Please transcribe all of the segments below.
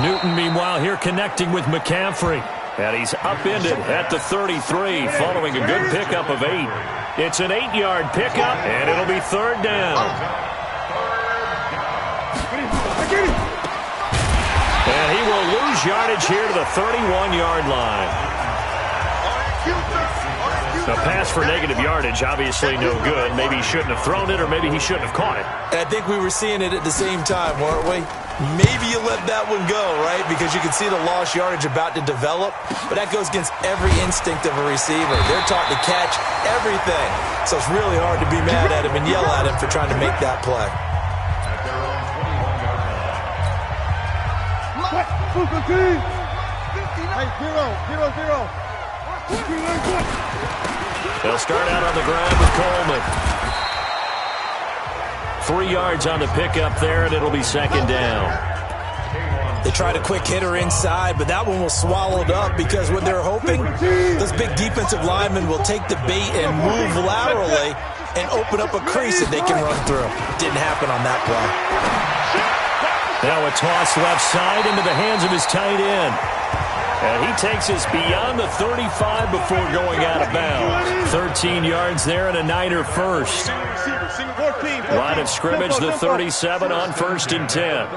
Newton, meanwhile, here connecting with McCaffrey. And he's upended at the 33 following a good pickup of 8. It's an 8-yard pickup, and it'll be third down. And he will lose yardage here to the 31-yard line. A pass for negative yardage, obviously no good. Maybe he shouldn't have thrown it, or maybe he shouldn't have caught it. And I think we were seeing it at the same time, weren't we? Maybe you let that one go, right? Because you can see the lost yardage about to develop. But that goes against every instinct of a receiver. They're taught to catch everything. So it's really hard to be mad at him and yell at him for trying to make that play. They'll start out on the ground with Coleman. 3 yards on the pickup there, and it'll be second down. They tried a quick hitter inside, but that one was swallowed up because what they're hoping, those big defensive linemen will take the bait and move laterally and open up a crease that they can run through. Didn't happen on that play. Now a toss left side into the hands of his tight end. And he takes us beyond the 35 before going out of bounds. 13 yards there and a Niner first. Line of scrimmage, the 37 on 1st and 10.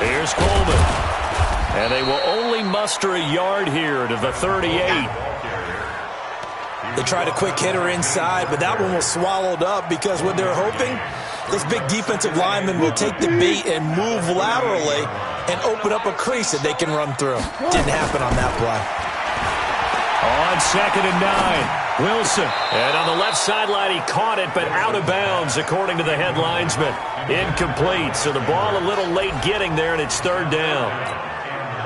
Here's Coleman. And they will only muster a yard here to the 38. They tried a quick hitter inside, but that one was swallowed up because what they're hoping, those big defensive linemen will take the bait and move laterally and open up a crease that they can run through. Didn't happen on that play. On 2nd and 9, Wilson. And on the left sideline, he caught it, but out of bounds, according to the head linesman. Incomplete, so the ball a little late getting there, and it's third down.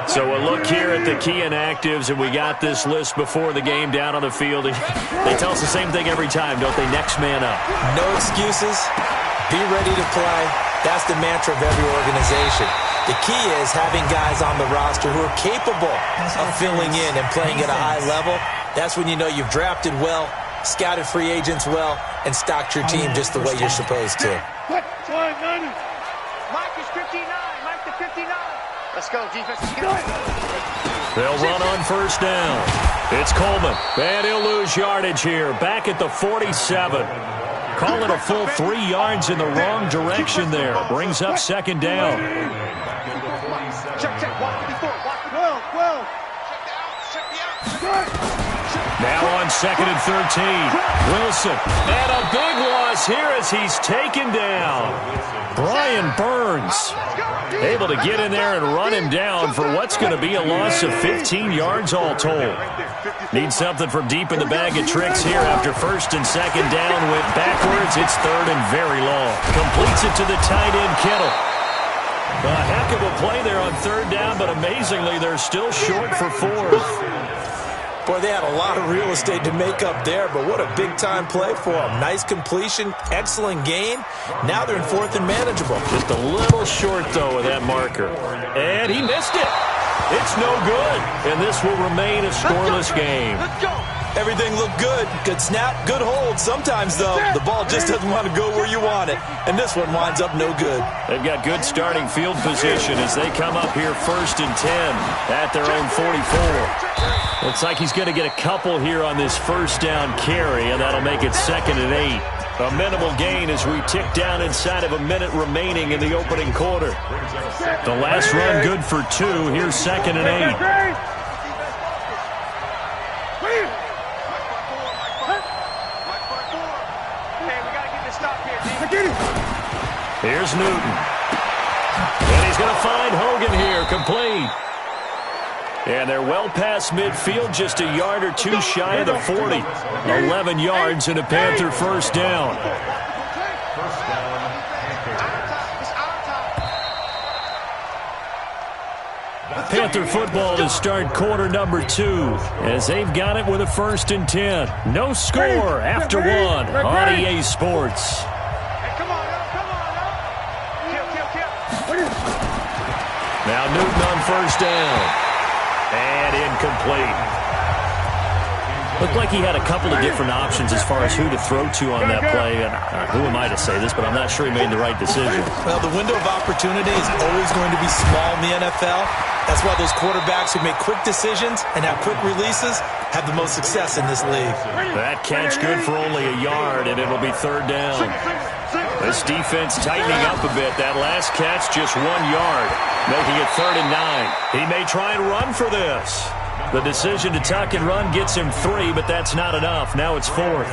So a look here at the key inactives, and we got this list before the game down on the field. They tell us the same thing every time, don't they? Next man up. No excuses. Be ready to play. That's the mantra of every organization. The key is having guys on the roster who are capable of filling in and playing at a high level. That's when you know you've drafted well, scouted free agents well, and stocked your team just the way you're supposed to. Mike is 59. Mike to 59. Let's go, defense. They'll run on first down. It's Coleman. And he'll lose yardage here. Back at the 47. Call it a full 3 yards in the wrong direction there. Brings up second down. Check. Walk before. Walk. 12. Now on 2nd and 13. Wilson. And a big loss here as he's taken down. Brian Burns able to get in there and run him down for what's going to be a loss of 15 yards all told. Need something from deep in the bag of tricks here after 1st and 2nd down. Went backwards. It's 3rd and very long. Completes it to the tight end, Kittle. A heck of a play there on 3rd down, but amazingly, they're still short for 4th. Boy, they had a lot of real estate to make up there, but what a big-time play for them. Nice completion, excellent gain. Now they're in 4th and manageable. Just a little short, though, with that marker. And he missed it. It's no good, and this will remain a scoreless game. Let's go. Everything looked good. Good snap, good hold. Sometimes, though, the ball just doesn't want to go where you want it, and this one winds up no good. They've got good starting field position as they come up here 1st and 10 at their own 44. Looks like he's going to get a couple here on this 1st down carry, and that'll make it 2nd and 8. A minimal gain as we tick down inside of a minute remaining in the opening quarter. The last run good for 2. Here's 2nd and 8. Here's Newton. And he's going to find Hogan here, complete. And they're well past midfield, just a yard or two shy of the 40. 11 yards and a Panther 1st down. Panther football to start quarter number 2 as they've got it with a 1st and 10. No score after 1 on EA Sports. Now Newton on 1st down. And incomplete. Looked like he had a couple of different options as far as who to throw to on that play. And who am I to say this, but I'm not sure he made the right decision. Well, the window of opportunity is always going to be small in the NFL. That's why those quarterbacks who make quick decisions and have quick releases have the most success in this league. That catch good for only a yard, and it'll be third down. This defense tightening up a bit. That last catch, just 1 yard, making it 3rd and 9. He may try and run for this. The decision to tuck and run gets him 3, but that's not enough. Now it's 4th.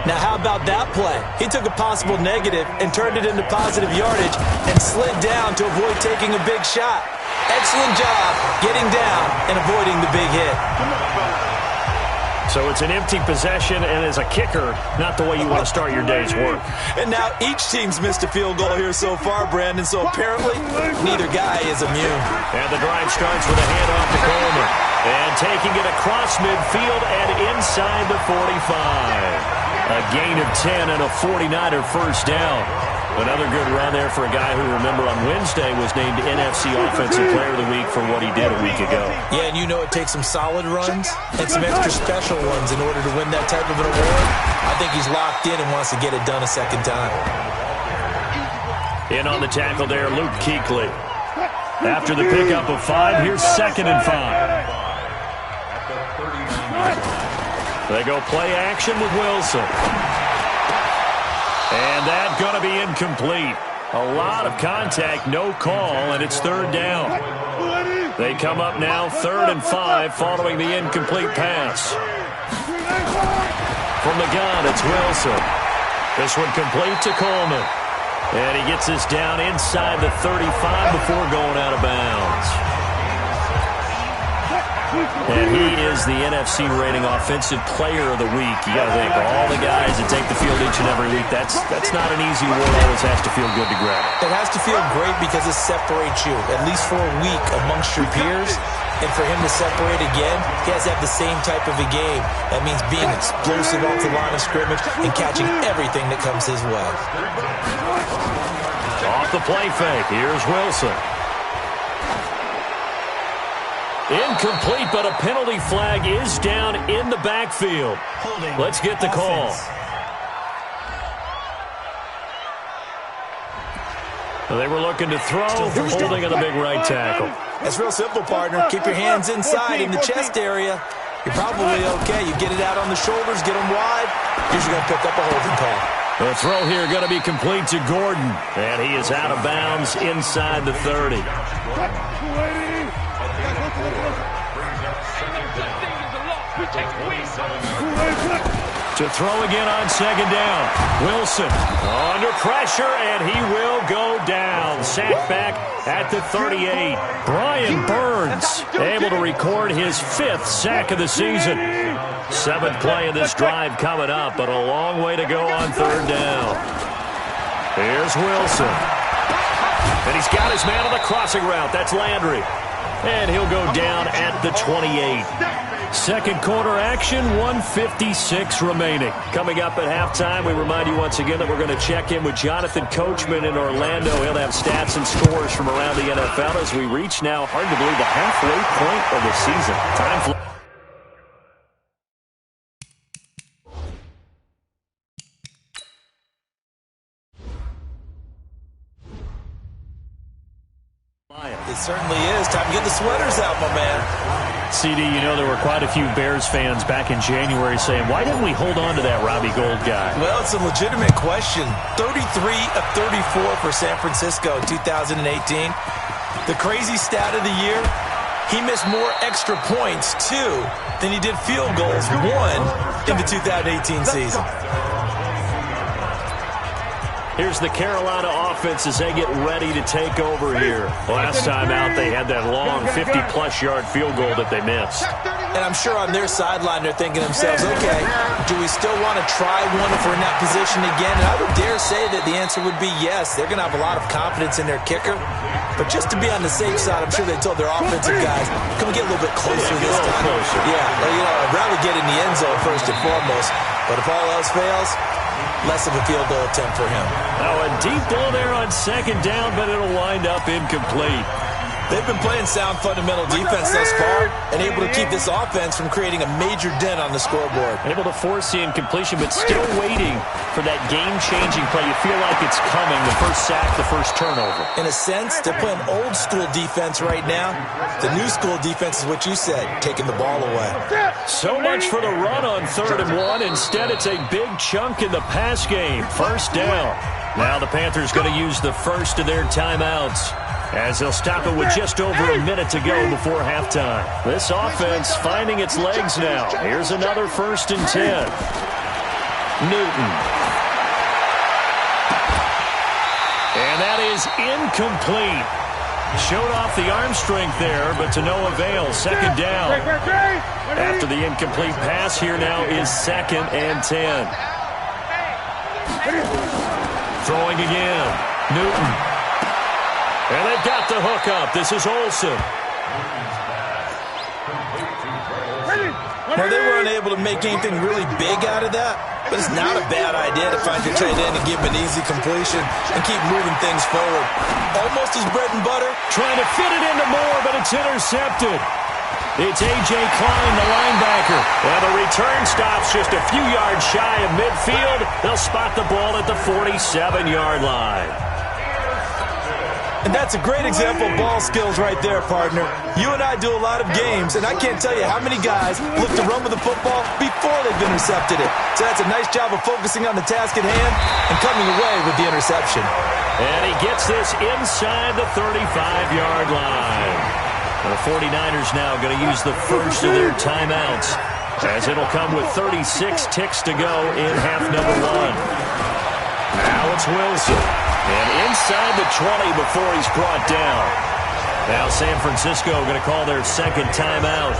Now, how about that play? He took a possible negative and turned it into positive yardage and slid down to avoid taking a big shot. Excellent job getting down and avoiding the big hit. So it's an empty possession, and as a kicker, not the way you want to start your day's work. And now each team's missed a field goal here so far, Brandon, so apparently neither guy is immune. And the drive starts with a handoff to Coleman. And taking it across midfield and inside the 45. A gain of 10 and a 49er first down. Another good run there for a guy who, remember, on Wednesday was named NFC Offensive Player of the Week for what he did a week ago. Yeah, and you know it takes some solid runs and some extra special ones in order to win that type of an award. I think he's locked in and wants to get it done a second time. In on the tackle there, Luke Kuechly. After the pickup of 5, here's 2nd and 5. They go play action with Wilson. And that's going to be incomplete. A lot of contact, no call, and it's 3rd down. They come up now 3rd and 5 following the incomplete pass. From the gun, it's Wilson. This one complete to Coleman. And he gets this down inside the 35 before going out of bounds. And he is the NFC rating Offensive Player of the Week. You got to think, all the guys that take the field each and every week, that's not an easy award. Always has to feel good to grab. It has to feel great because it separates you, at least for a week, amongst your peers. And for him to separate again, he has to have the same type of a game. That means being explosive off the line of scrimmage and catching everything that comes his way. Off the play fake, here's Wilson. Incomplete, but a penalty flag is down in the backfield. Let's get the call. They were looking to throw, holding on the big right tackle. It's real simple, partner. Keep your hands inside in the chest area. You're probably okay. You get it out on the shoulders, get them wide. Usually going to pick up a holding call. The throw here going to be complete to Gordon. And he is out of bounds inside the 30. To throw again on 2nd down. Wilson under pressure, and he will go down. Sacked back at the 38. Brian Burns able to record his 5th sack of the season. 7th play of this drive coming up, but a long way to go on 3rd down. Here's Wilson. And he's got his man on the crossing route. That's Landry. And he'll go down at the 28. Second quarter action, 1:56 remaining. Coming up at halftime, we remind you once again that we're going to check in with Jonathan Coachman in Orlando. He'll have stats and scores from around the NFL as we reach now, hard to believe, the halfway point of the season. Time flies. It certainly is. Time to get the sweaters out, my man. CD, you know there were quite a few Bears fans back in January saying, why didn't we hold on to that Robbie Gould guy? Well, it's a legitimate question. 33 of 34 for San Francisco in 2018. The crazy stat of the year, he missed more extra points, 2, than he did field goals, 1, in the 2018 season. Here's the Carolina offense as they get ready to take over here. Last time out, they had that long 50-plus yard field goal that they missed. And I'm sure on their sideline they're thinking to themselves, okay, do we still want to try one if we're in that position again? And I would dare say that the answer would be yes. They're going to have a lot of confidence in their kicker. But just to be on the safe side, I'm sure they told their offensive guys, can we get a little bit closer this time? Closer. Yeah, I'd rather get in the end zone first and foremost. But if all else fails, less of a field goal attempt for him. Now a deep ball there on 2nd down, but it'll wind up incomplete. They've been playing sound fundamental defense thus far and able to keep this offense from creating a major dent on the scoreboard. Able to force the incompletion, but still waiting for that game-changing play. You feel like it's coming, the first sack, the first turnover. In a sense, they're playing old-school defense right now. The new-school defense is what you said, taking the ball away. So much for the run on 3rd and 1. Instead, it's a big chunk in the pass game. First down. Now the Panthers going to use the first of their timeouts, as they'll stop it with just over a minute to go before halftime. This offense finding its legs now. Here's another 1st and 10. Newton. And that is incomplete. Showed off the arm strength there, but to no avail. 2nd down. After the incomplete pass, here now is 2nd and 10. Throwing again. Newton. And they've got the hook up. This is Olsen. Well, they were unable to make anything really big out of that, but it's not a bad idea to find your tight end and give him an easy completion and keep moving things forward. Almost his bread and butter. Trying to fit it into Moore, but it's intercepted. It's A.J. Klein, the linebacker. And the return stops just a few yards shy of midfield. They'll spot the ball at the 47-yard line. And that's a great example of ball skills right there, partner. You and I do a lot of games, and I can't tell you how many guys look to run with the football before they've intercepted it. So that's a nice job of focusing on the task at hand and coming away with the interception. And he gets this inside the 35-yard line. The 49ers now going to use the first of their timeouts, as it'll come with 36 ticks to go in half number 1. Now it's Wilson. And inside the 20 before he's brought down. Now San Francisco going to call their 2nd timeout,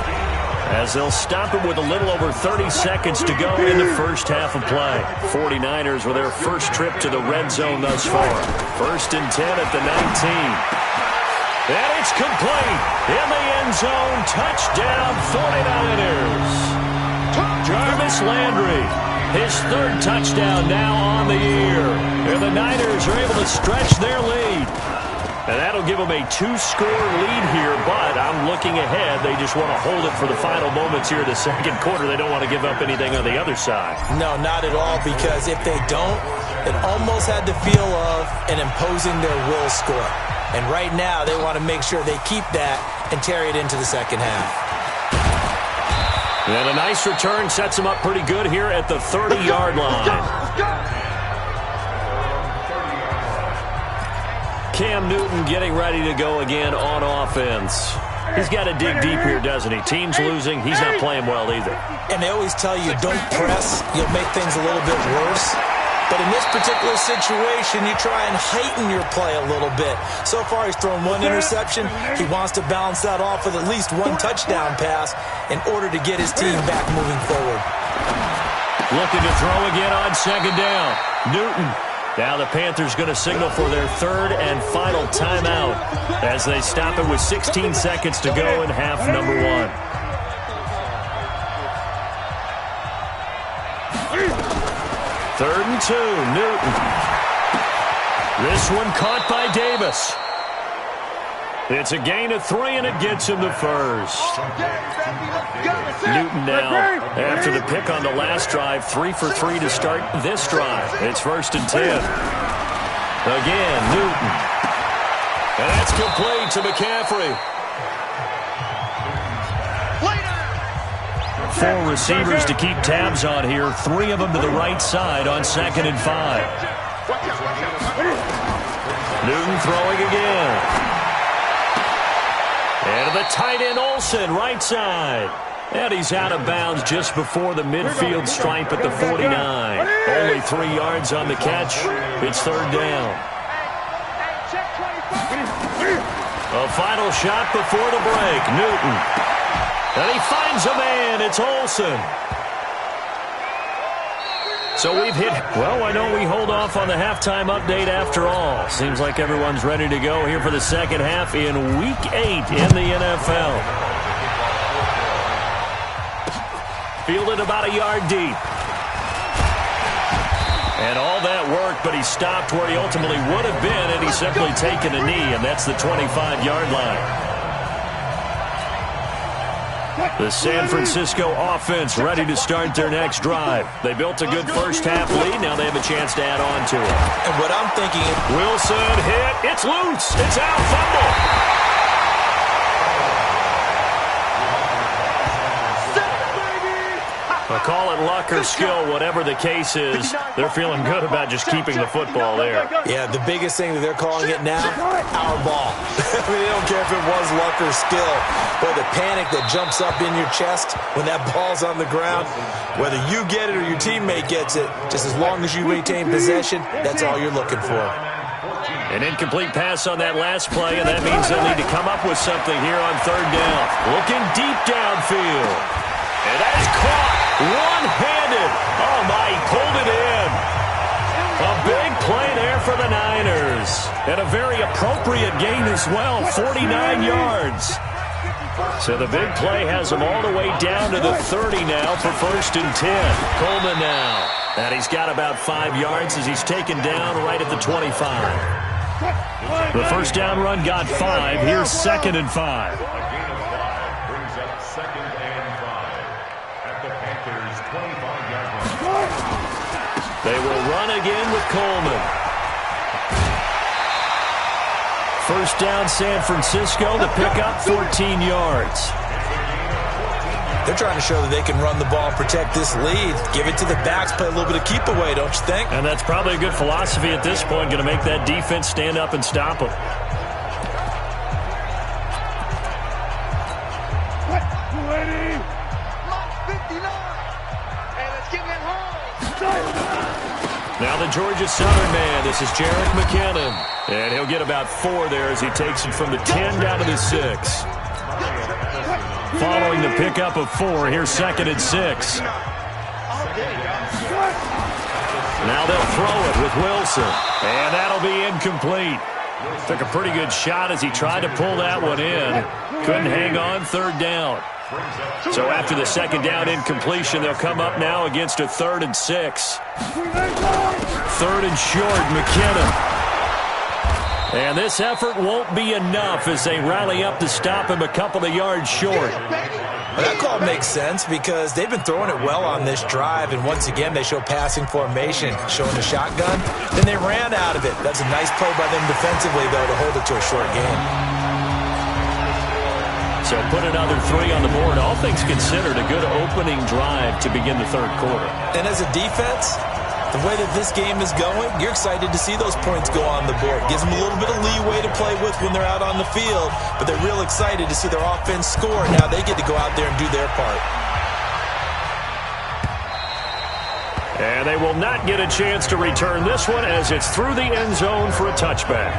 as they'll stop it with a little over 30 seconds to go in the first half of play. 49ers with their first trip to the red zone thus far. 1st and 10 at the 19. And it's complete. In the end zone. Touchdown 49ers. Jarvis Landry. His 3rd touchdown now on the year. And the Niners are able to stretch their lead. And that'll give them a 2-score lead here, but I'm looking ahead. They just want to hold it for the final moments here in the 2nd quarter. They don't want to give up anything on the other side. No, not at all, because if they don't, it almost had the feel of an imposing their will score. And right now, they want to make sure they keep that and carry it into the 2nd half. And a nice return sets him up pretty good here at the 30-yard line. Cam Newton getting ready to go again on offense. He's got to dig deep here, doesn't he? Team's losing. He's not playing well either. And they always tell you, don't press. You'll make things a little bit worse. But in this particular situation, you try and heighten your play a little bit. So far, he's thrown 1 interception. He wants to balance that off with at least 1 touchdown pass in order to get his team back moving forward. Looking to throw again on 2nd down. Newton. Now the Panthers going to signal for their 3rd and final timeout, as they stop it with 16 seconds to go in half number 1. 3rd and 2, Newton. This one caught by Davis. It's a gain of 3, and it gets him the first. Newton now, after the pick on the last drive, 3 for 3 to start this drive. It's 1st and 10. Again, Newton. And that's complete to McCaffrey. 4 receivers to keep tabs on here. 3 of them to the right side on 2nd and 5. Newton throwing again. And the tight end Olsen, right side. And he's out of bounds just before the midfield stripe at the 49. Only 3 yards on the catch. It's 3rd down. A final shot before the break. Newton. And he finds a man. It's Olsen. So we've hit, well, why don't we hold off on the halftime update after all? Seems like everyone's ready to go here for the 2nd half in Week 8 in the NFL. Fielded about a yard deep. And all that work, but he stopped where he ultimately would have been, and he's simply taken a knee, and that's the 25-yard line. The San Francisco offense ready to start their next drive. They built a good first-half lead. Now they have a chance to add on to it. And what I'm thinking... Wilson hit. It's loose. It's out. Fumble. I'll call it luck or skill, whatever the case is. They're feeling good about just keeping the football there. Yeah, the biggest thing that they're calling it now, our ball. I mean, they don't care if it was luck or skill. Boy, the panic that jumps up in your chest when that ball's on the ground, whether you get it or your teammate gets it, just as long as you maintain possession, that's all you're looking for. An incomplete pass on that last play, and that means they'll need to come up with something here on third down. Looking deep downfield. And that is caught. One-handed. Oh, my, he pulled it in. A big play there for the Niners. And a very appropriate gain as well, 49 yards. So the big play has him all the way down to the 30 now for 1st and 10. Coleman now. And he's got about 5 yards as he's taken down right at the 25. The first down run got 5. Here's 2nd and 5. They will run again with Coleman. First down, San Francisco. The pickup, 14 yards. They're trying to show that they can run the ball and protect this lead. Give it to the backs, play a little bit of keep away, don't you think? And that's probably a good philosophy at this point, going to make that defense stand up and stop them. Now the Georgia Southern man, this is Jerick McKinnon. And he'll get about 4 there as he takes it from the 10 down to the 6. Following the pickup of 4, here's 2nd and 6. Now they'll throw it with Wilson. And that'll be incomplete. Took a pretty good shot as he tried to pull that one in. Couldn't hang on, 3rd down. So after the 2nd down incompletion, they'll come up now against a 3rd and 6. 3rd and short, McKinnon. And this effort won't be enough as they rally up to stop him a couple of yards short. Well, that call makes sense because they've been throwing it well on this drive, and once again they show passing formation, showing the shotgun. Then they ran out of it. That's a nice play by them defensively, though, to hold it to a short game. So put another 3 on the board. All things considered, a good opening drive to begin the 3rd quarter. And as a defense, the way that this game is going, you're excited to see those points go on the board. Gives them a little bit of leeway to play with when they're out on the field, but they're real excited to see their offense score. Now they get to go out there and do their part. And they will not get a chance to return this one as it's through the end zone for a touchback.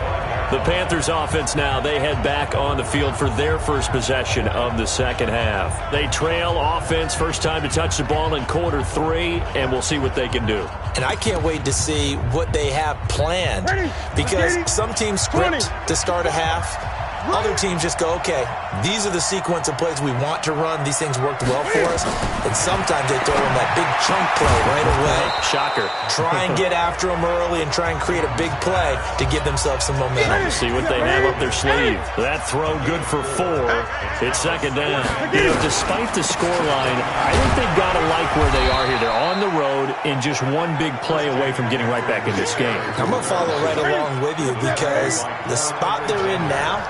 The Panthers offense now, they head back on the field for their first possession of the 2nd half. They trail offense, first time to touch the ball in quarter 3, and we'll see what they can do. And I can't wait to see what they have planned because some teams script to start a half. Other teams just go, okay, these are the sequence of plays we want to run. These things worked well for us. And sometimes they throw in that big chunk play right away. Shocker. Try and get after them early and try and create a big play to give themselves some momentum. See what they have up their sleeve. That throw good for 4. It's 2nd down. You know, despite the scoreline, I think they've got to like where they are here. They're on the road and just one big play away from getting right back in this game. I'm going to follow right along with you because the spot they're in now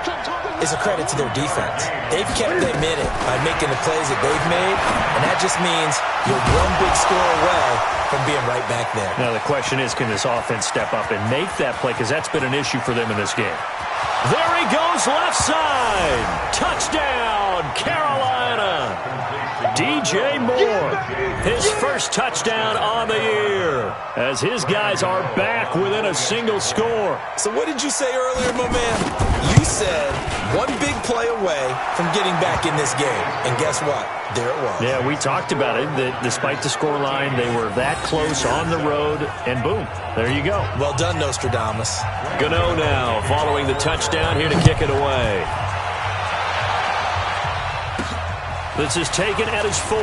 is a credit to their defense. They've kept them in it by making the plays that they've made, and that just means you're one big score away from being right back there. Now the question is, can this offense step up and make that play? Because that's been an issue for them in this game. There he goes, left side. Touchdown, Carolina. DJ Moore, his first touchdown on the year, as his guys are back within a single score. So what did you say earlier, my man? You said one big play away from getting back in this game. And guess what? There it was. Yeah, we talked about it, that despite the scoreline, they were that close on the road, and boom, there you go. Well done, Nostradamus. Gano now, following the touchdown, here to kick it away. This is taken at his 4.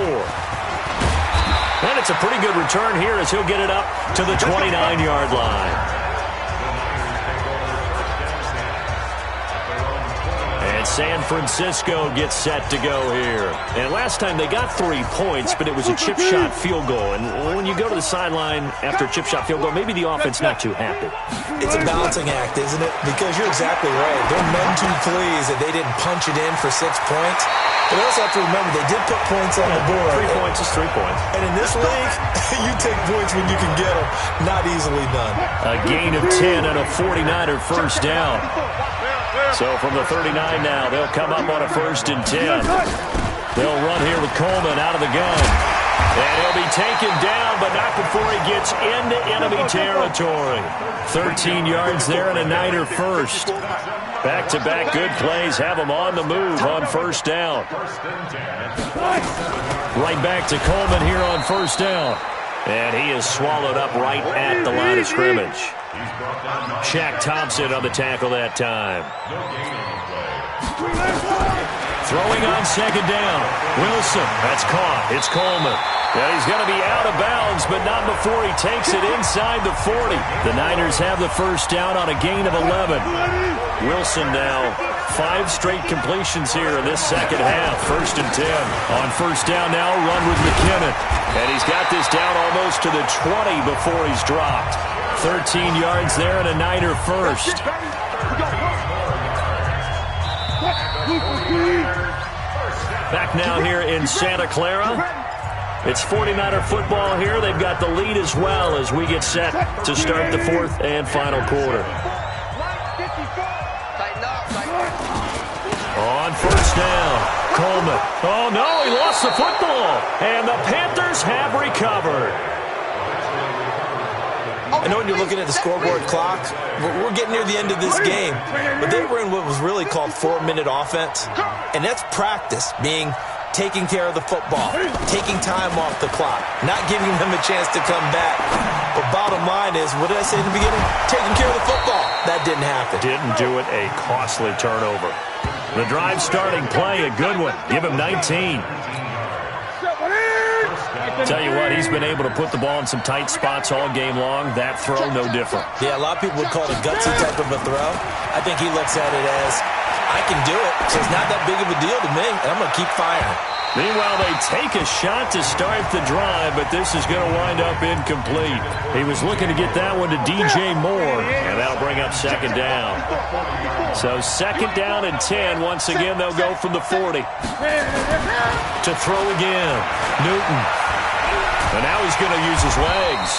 And it's a pretty good return here as he'll get it up to the 29-yard line. And San Francisco gets set to go here. And last time they got 3 points, but it was a chip shot field goal. And when you go to the sideline after a chip shot field goal, maybe the offense not too happy. It's a balancing act, isn't it? Because you're exactly right. They're none too pleased that they didn't punch it in for 6 points. But also have to remember, they did put points on the board. 3 points is 3 points. And in this league, you take points when you can get them. Not easily done. A gain of 10 and a 49er first down. So from the 39 now, they'll come up on a 1st and 10. They'll run here with Coleman out of the gun. And he'll be taken down, but not before he gets into enemy territory. 13 yards there and a Niner first. Back-to-back good plays have him on the move on 1st down. Right back to Coleman here on 1st down. And he is swallowed up right at the line of scrimmage. Shaq Thompson on the tackle that time. Throwing on 2nd down. Wilson, that's caught. It's Coleman. And he's going to be out of bounds, but not before he takes it inside the 40. The Niners have the 1st down on a gain of 11. Wilson now 5 straight completions here in this 2nd half. 1st and 10. On 1st down now, run with McKinnon. And he's got this down almost to the 20 before he's dropped. 13 yards there and a Niner first. Back now here in Santa Clara. It's 49er football here. They've got the lead as well as we get set to start the 4th and final quarter. On 1st down, Coleman. Oh, no, he lost the football. And the Panthers have recovered. I know when you're looking at the scoreboard clock, we're getting near the end of this game. But they were in what was really called 4-minute offense. And that's practice, meaning taking care of the football, taking time off the clock, not giving them a chance to come back. But bottom line is, what did I say in the beginning? Taking care of the football. That didn't happen. Didn't do it. A costly turnover. The drive starting play, a good one. Give him 19. Tell you what, he's been able to put the ball in some tight spots all game long. That throw, no different. Yeah, a lot of people would call it a gutsy type of a throw. I think he looks at it as, I can do it, so it's not that big of a deal to me, and I'm going to keep firing. Meanwhile, they take a shot to start the drive, but this is going to wind up incomplete. He was looking to get that one to DJ Moore, and that'll bring up 2nd down. So 2nd down and 10. Once again, they'll go from the 40. To throw again. Newton. And now he's going to use his legs.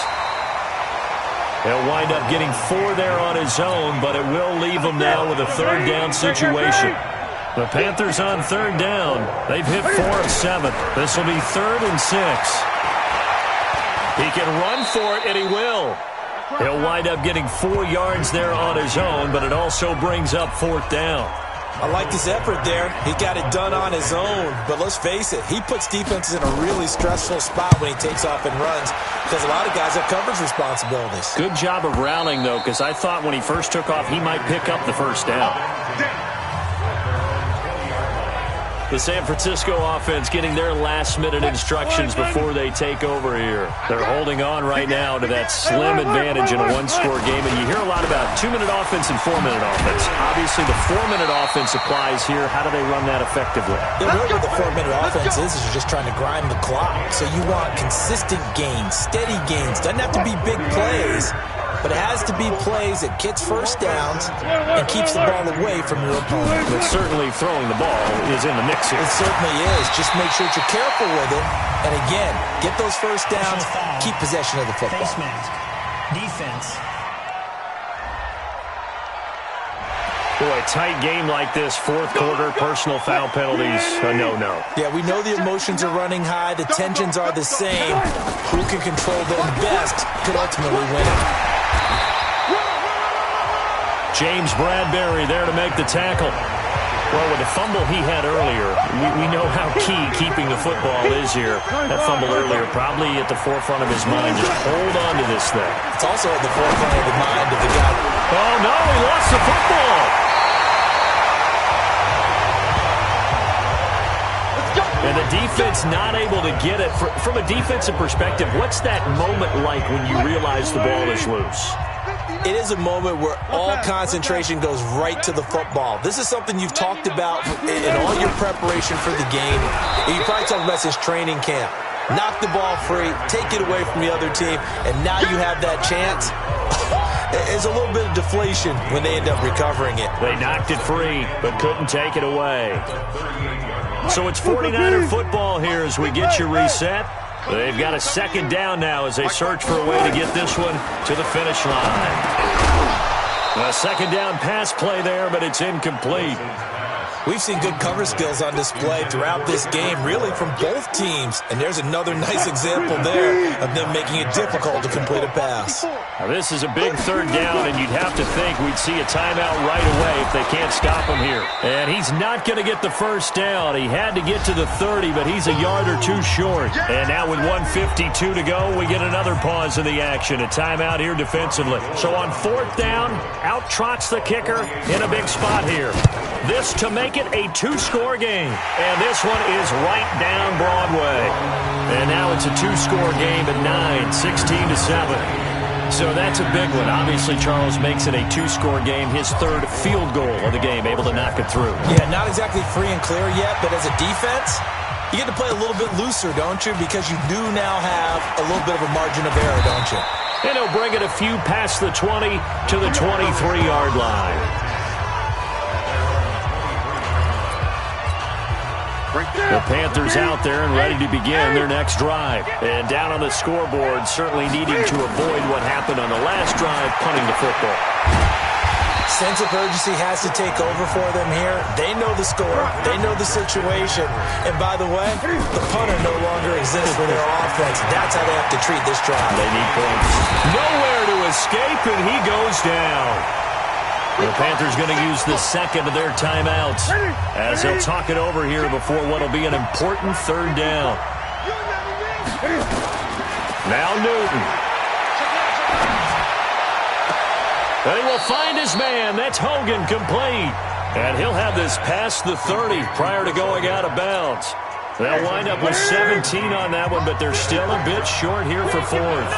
He'll wind up getting 4 there on his own, but it will leave him now with a 3rd down situation. The Panthers on 3rd down. They've hit 4 of 7. This will be 3rd and 6. He can run for it, and he will. He'll wind up getting 4 yards there on his own, but it also brings up 4th down. I like his effort there. He got it done on his own. But let's face it, he puts defenses in a really stressful spot when he takes off and runs because a lot of guys have coverage responsibilities. Good job of rallying, though, because I thought when he first took off, he might pick up the 1st down. The San Francisco offense getting their last-minute instructions before they take over here. They're holding on right now to that slim advantage in a one-score game, and you hear a lot about 2-minute offense and 4-minute offense. Obviously, the 4-minute offense applies here. How do they run that effectively? Yeah, really what the 4-minute offense is you're just trying to grind the clock. So you want consistent gains, steady gains. Doesn't have to be big plays, but it has to be plays that gets 1st downs and keeps the ball away from your opponent. But certainly throwing the ball is in the mix here. It certainly is. Just make sure that you're careful with it. And again, get those 1st downs, keep possession of the football. Face mask. Defense. Boy, a tight game like this, 4th quarter, personal foul penalties, a no-no. Yeah, we know the emotions are running high. The tensions are the same. Who can control them best could ultimately win it. James Bradbury there to make the tackle. Well, with the fumble he had earlier, we know how key keeping the football is here. That fumble earlier probably at the forefront of his mind. Just hold on to this thing. It's also at the forefront of the mind of the guy. Oh, no, he lost the football. And the defense not able to get it. From a defensive perspective, what's that moment like when you realize the ball is loose? It is a moment where all concentration goes right to the football. This is something you've talked about in all your preparation for the game. You probably talked about since training camp. Knock the ball free, take it away from the other team, and now you have that chance. There's a little bit of deflation when they end up recovering it. They knocked it free, but couldn't take it away. So it's 49er football here as we get you reset. They've got a second down now as they search for a way to get this one to the finish line. A second down pass play there, but it's incomplete. We've seen good cover skills on display throughout this game, really from both teams. And there's another nice example there of them making it difficult to complete a pass. Now this is a big third down, and you'd have to think we'd see a timeout right away if they can't stop him here. And he's not going to get the first down. He had to get to the 30, but he's a yard or two short. And now with 1:52 to go, we get another pause in the action. A timeout here defensively. So on fourth down, out trots the kicker in a big spot here. This to make it a two-score game. And this one is right down Broadway. And now it's a two-score game at 9, 16-7. So that's a big one. Obviously, Charles makes it a two-score game. His third field goal of the game, able to knock it through. Yeah, not exactly free and clear yet, but as a defense, you get to play a little bit looser, don't you? Because you do now have a little bit of a margin of error, don't you? And he'll bring it a few past the 20 to the 23-yard line. The Panthers out there and ready to begin their next drive. And down on the scoreboard, certainly needing to avoid what happened on the last drive, punting the football. Sense of urgency has to take over for them here. They know the score. They know the situation. And by the way, the punter no longer exists for their offense. That's how they have to treat this drive. They need points. Nowhere to escape, and he goes down. The Panthers going to use the second of their timeouts as they'll talk it over here before what will be an important third down. Now Newton. And he will find his man. That's Hogan complete. And he'll have this past the 30 prior to going out of bounds. They'll wind up with 17 on that one, but they're still a bit short here for fourth.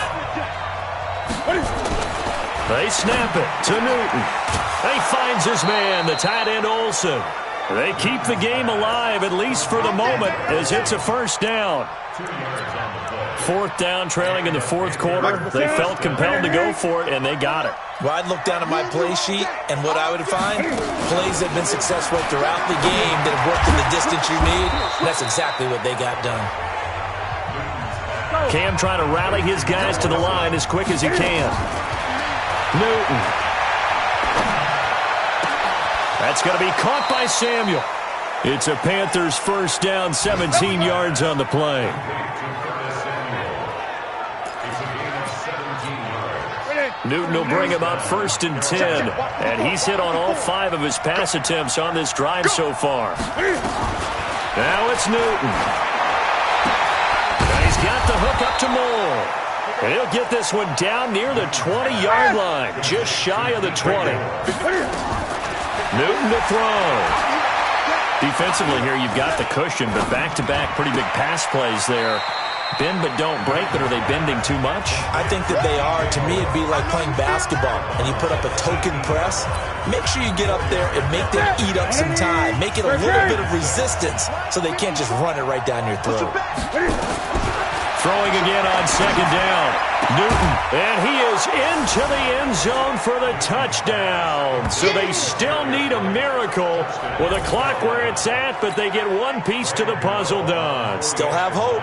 They snap it to Newton. He finds his man, the tight end Olsen. They keep the game alive, at least for the moment, as it's a first down. Fourth down, trailing in the fourth quarter. They felt compelled to go for it, and they got it. Well, I'd look down at my play sheet, and what I would find, plays that have been successful throughout the game that have worked in the distance you need. That's exactly what they got done. Cam trying to rally his guys to the line as quick as he can. Newton. That's going to be caught by Samuel. It's a Panthers first down, 17 yards on the play. Newton will bring him up first and 10, and he's hit on all 5 of his pass attempts on this drive so far. Now it's Newton. And he's got the hook up to Moore. And he'll get this one down near the 20-yard line, just shy of the 20. Newton to throw. Defensively here, you've got the cushion, but back-to-back pretty big pass plays there. Bend but don't break, but are they bending too much? I think that they are. To me, it'd be like playing basketball, and you put up a token press. Make sure you get up there and make them eat up some time. Make it a little bit of resistance so they can't just run it right down your throat. Throwing again on second down. Newton, and he is into the end zone for the touchdown. So they still need a miracle with a clock where it's at, but they get one piece to the puzzle done. Still have hope.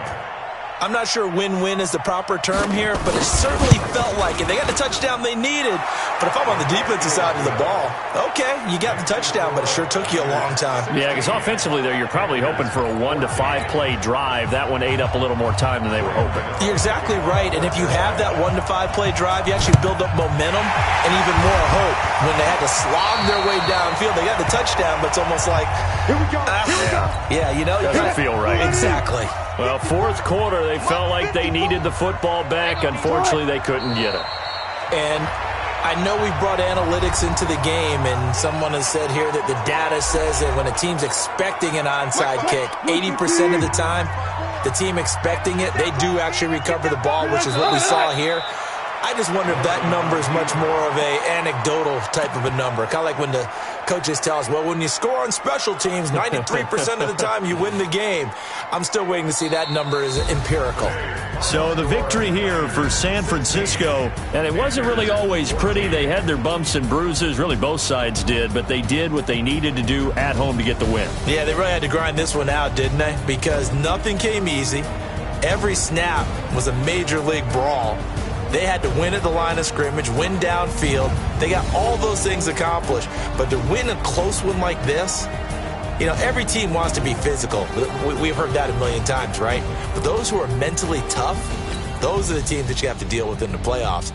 I'm not sure win-win is the proper term here, but it certainly felt like it. They got the touchdown they needed, but if I'm on the defensive side of the ball, okay, you got the touchdown, but it sure took you a long time. Yeah, because offensively there, you're probably hoping for a 1 to 5 play drive. That one ate up a little more time than they were hoping. You're exactly right, and if you have that 1 to 5 play drive, you actually build up momentum and even more hope. When they had to slog their way downfield, they got the touchdown, but it's almost like, here we go. Yeah, you know, doesn't feel right. Exactly. Well, fourth quarter, they felt like they needed the football back. Unfortunately, they couldn't get it. And I know we brought analytics into the game, and someone has said here that the data says that when a team's expecting an onside kick, 80% of the time, the team expecting it, they do actually recover the ball, which is what we saw here. I just wonder if that number is much more of a anecdotal type of a number. Kind of like when the coaches tell us, well, when you score on special teams, 93% of the time you win the game. I'm still waiting to see that number is empirical. So the victory here for San Francisco, and it wasn't really always pretty. They had their bumps and bruises. Really, both sides did, but they did what they needed to do at home to get the win. Yeah, they really had to grind this one out, didn't they? Because nothing came easy. Every snap was a major league brawl. They had to win at the line of scrimmage, win downfield. They got all those things accomplished. But to win a close one like this, you know, every team wants to be physical. We've heard that a million times, right? But those who are mentally tough, those are the teams that you have to deal with in the playoffs.